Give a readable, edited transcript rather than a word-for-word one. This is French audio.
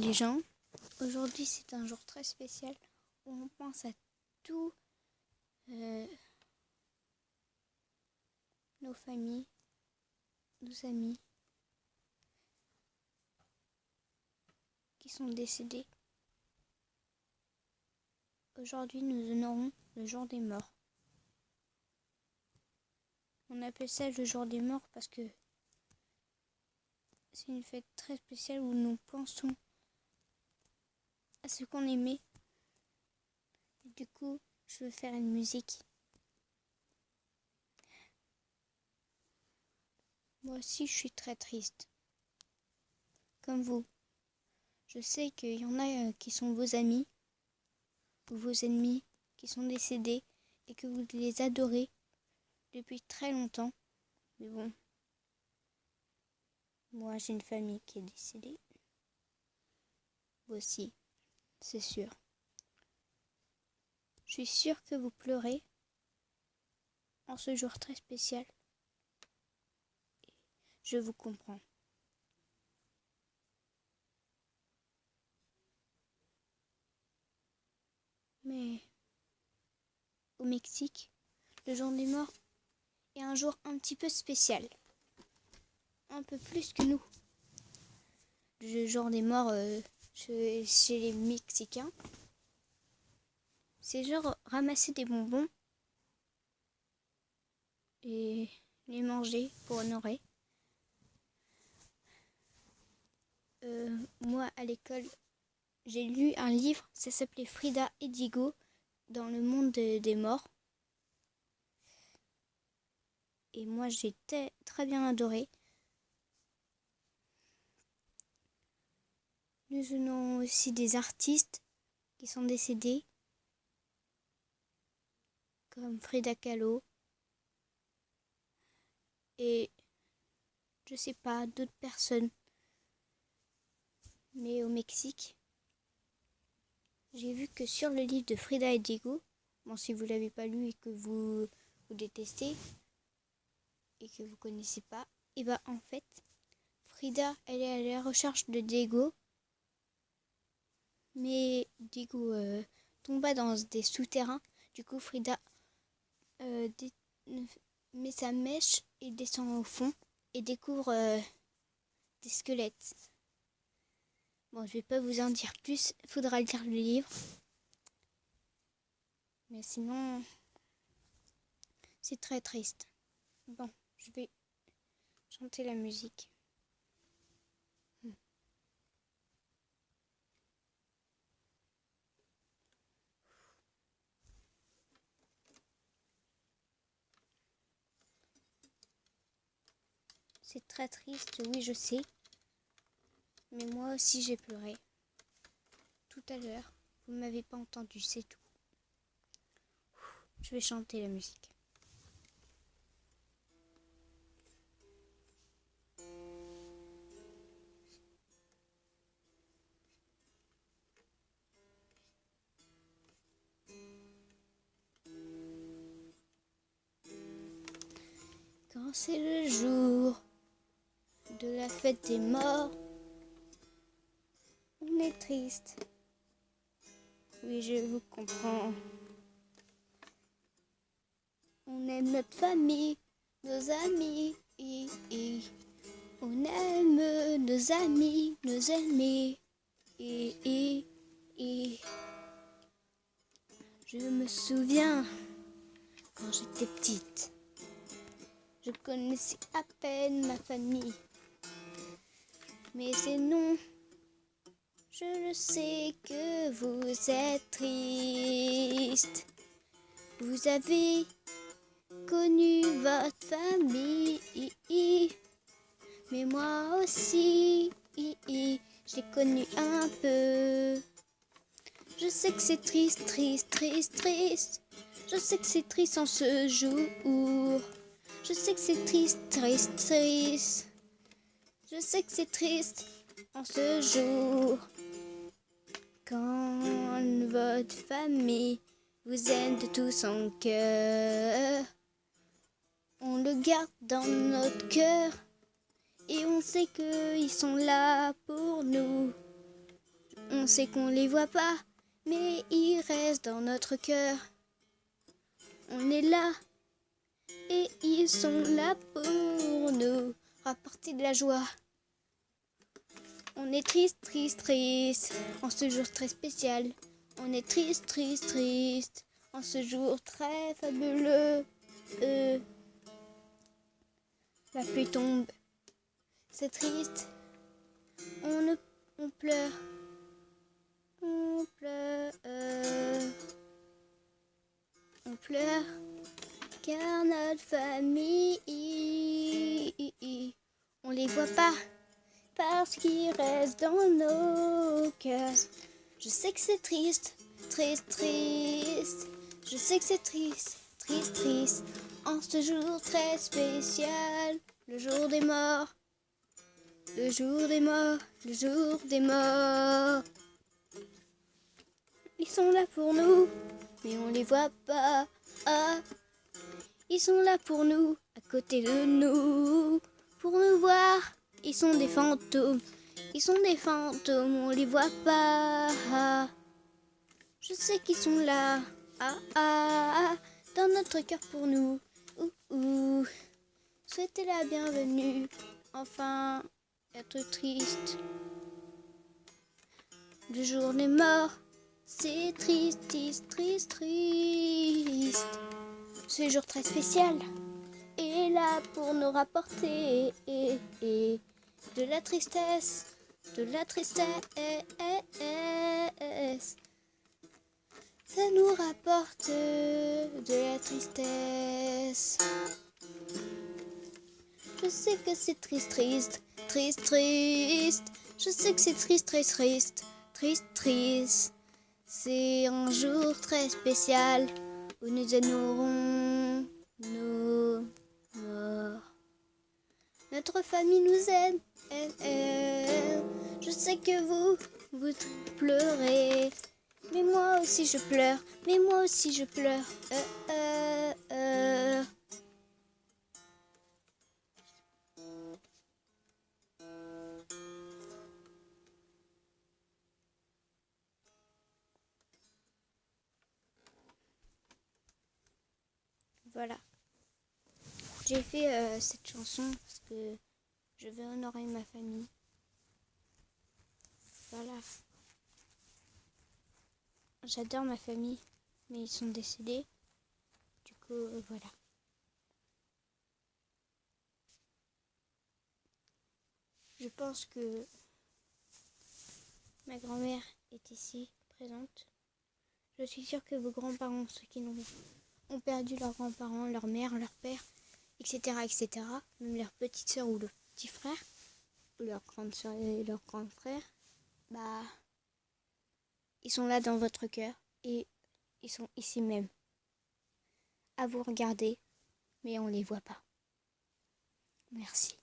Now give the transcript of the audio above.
les gens. Aujourd'hui, c'est un jour très spécial où on pense à tous nos familles, nos amis qui sont décédés. Aujourd'hui, nous honorons le jour des morts. On appelle ça le jour des morts parce que c'est une fête très spéciale où nous pensons à ce qu'on aimait. Et du coup, je veux faire une musique. Moi aussi, je suis très triste. Comme vous. Je sais qu'il y en a qui sont vos amis ou vos ennemis qui sont décédés et que vous les adorez depuis très longtemps. Mais bon, moi j'ai une famille qui est décédée. Vous aussi, c'est sûr. Je suis sûre que vous pleurez en ce jour très spécial. Je vous comprends. Mais au Mexique, le jour des morts est un jour un petit peu spécial. Un peu plus que nous. Le jour des morts chez les Mexicains, c'est genre ramasser des bonbons et les manger pour honorer. Moi, à l'école, j'ai lu un livre, ça s'appelait Frida et Diego dans le monde des morts. Et moi, j'ai très bien adoré. Nous avons aussi des artistes qui sont décédés, comme Frida Kahlo. Et je sais pas, d'autres personnes. Mais au Mexique, j'ai vu que sur le livre de Frida et Diego, bon, si vous l'avez pas lu et que vous détestez et que vous connaissez pas, et bah en fait, Frida, elle est à la recherche de Diego, mais Diego tomba dans des souterrains. Du coup, Frida met sa mèche et descend au fond et découvre des squelettes. Bon, je vais pas vous en dire plus, faudra lire le livre. Mais sinon, c'est très triste. Bon, je vais chanter la musique. C'est très triste, oui, je sais. Mais moi aussi, j'ai pleuré. Tout à l'heure, vous ne m'avez pas entendu, c'est tout. Je vais chanter la musique. Quand c'est le jour de la fête des morts, on est triste. Oui, je vous comprends. On aime notre famille, nos amis. On aime nos amis, nos amis. Je me souviens quand j'étais petite. Je connaissais à peine ma famille. Mais c'est non, je le sais que vous êtes triste. Vous avez connu votre famille, mais moi aussi, je l'ai connu un peu. Je sais que c'est triste, triste, triste, triste. Je sais que c'est triste en ce jour. Je sais que c'est triste, triste, triste. Je sais que c'est triste en ce jour. Quand votre famille vous aime de tout son cœur, on le garde dans notre cœur et on sait qu'ils sont là pour nous. sait qu'on les voit pas, mais ils restent dans notre cœur. On est là et ils sont là pour nous rapporter de la joie. On est triste, triste, triste en ce jour très spécial. On est triste, triste, triste en ce jour très fabuleux. La pluie tombe, c'est triste. On pleure. On pleure. On pleure car notre famille, on les voit pas parce qu'ils restent dans nos cœurs. Je sais que c'est triste, triste, triste. Je sais que c'est triste, triste, triste en ce jour très spécial, le jour des morts. Le jour des morts, le jour des morts. Ils sont là pour nous, mais on les voit pas. Ah, ils sont là pour nous, à côté de nous, pour nous voir. Ils sont des fantômes, ils sont des fantômes, on les voit pas. Ah, je sais qu'ils sont là, dans notre cœur pour nous. Souhaitez la bienvenue, enfin, être triste. Le jour des morts, c'est triste, triste, triste, triste. Ce jour très spécial est là pour nous rapporter de la tristesse, de la tristesse. Ça nous rapporte de la tristesse. Je sais que c'est triste, triste, triste, triste. Je sais que c'est triste, triste, triste, triste, triste. C'est un jour très spécial où nous honorons nos morts. Notre famille nous aide. Je sais que vous pleurez. Mais moi aussi je pleure. Mais moi aussi je pleure. Voilà. J'ai fait cette chanson parce que je veux honorer ma famille. Voilà. J'adore ma famille, mais ils sont décédés. Du coup, voilà. Je pense que ma grand-mère est ici, présente. Je suis sûre que vos grands-parents, ceux qui ont perdu leurs grands-parents, leur mère, leur père, etc., etc., même leur petite soeur ou le petit frère, ou leur grande soeur et leur grand frère, bah, ils sont là dans votre cœur et ils sont ici même, à vous regarder, mais on les voit pas. Merci.